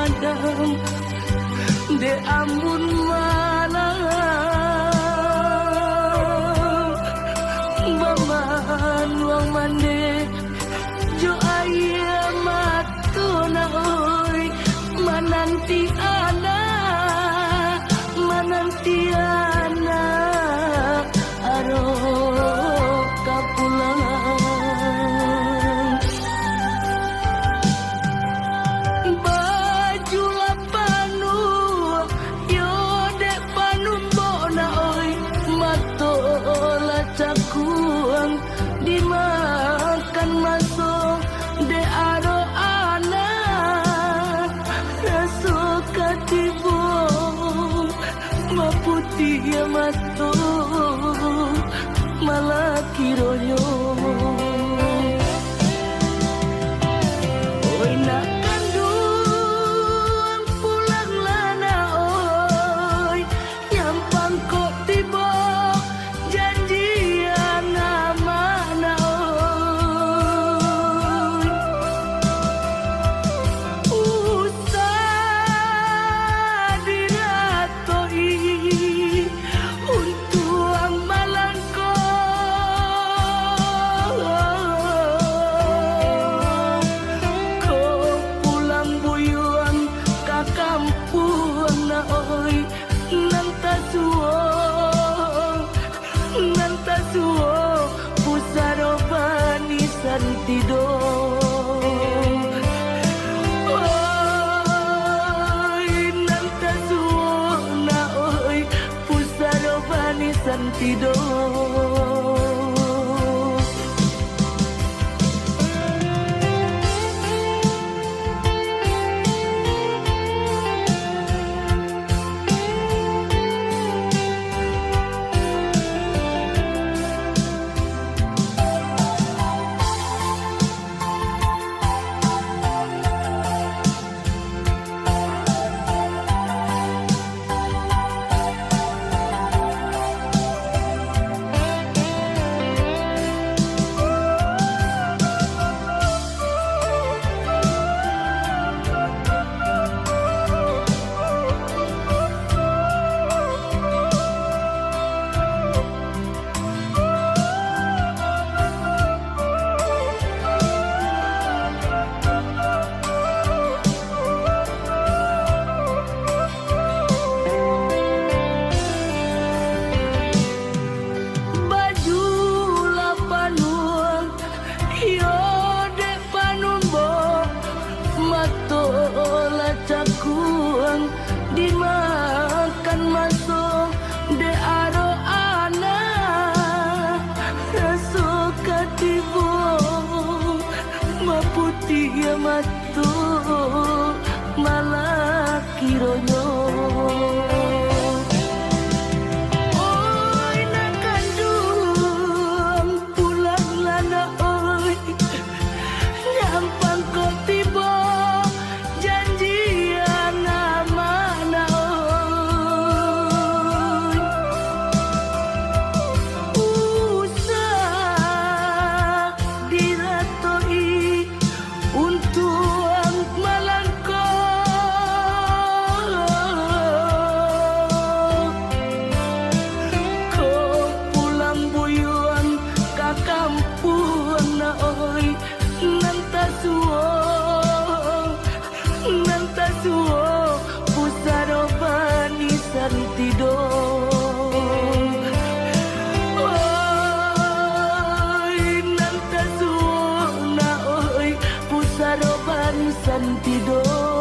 madam de ambun malam baman wang mande jo aya matuna oi mananti ana aro kapulang baju lapanu yo dek panum bona oi matola cakuang dimakan masuk de aro anak raso katibo maputi ya mato malah kiroyo oi nak kandung pulang lana oi yang pangkok tiba janjian mana oi usah diratoi untuk amalanku kau pulang buyuan ke kampung na oi nanta suo pusaro banisan tidur oi nanta suo na oi pusaro banisan tidur dimakan masuk de aro anak raso katibo maputi ya matu malah kironyo oi nak kandung pulang lana oi nyampang kok tiba tidur oi nanta suona oi pusaro banisan tidur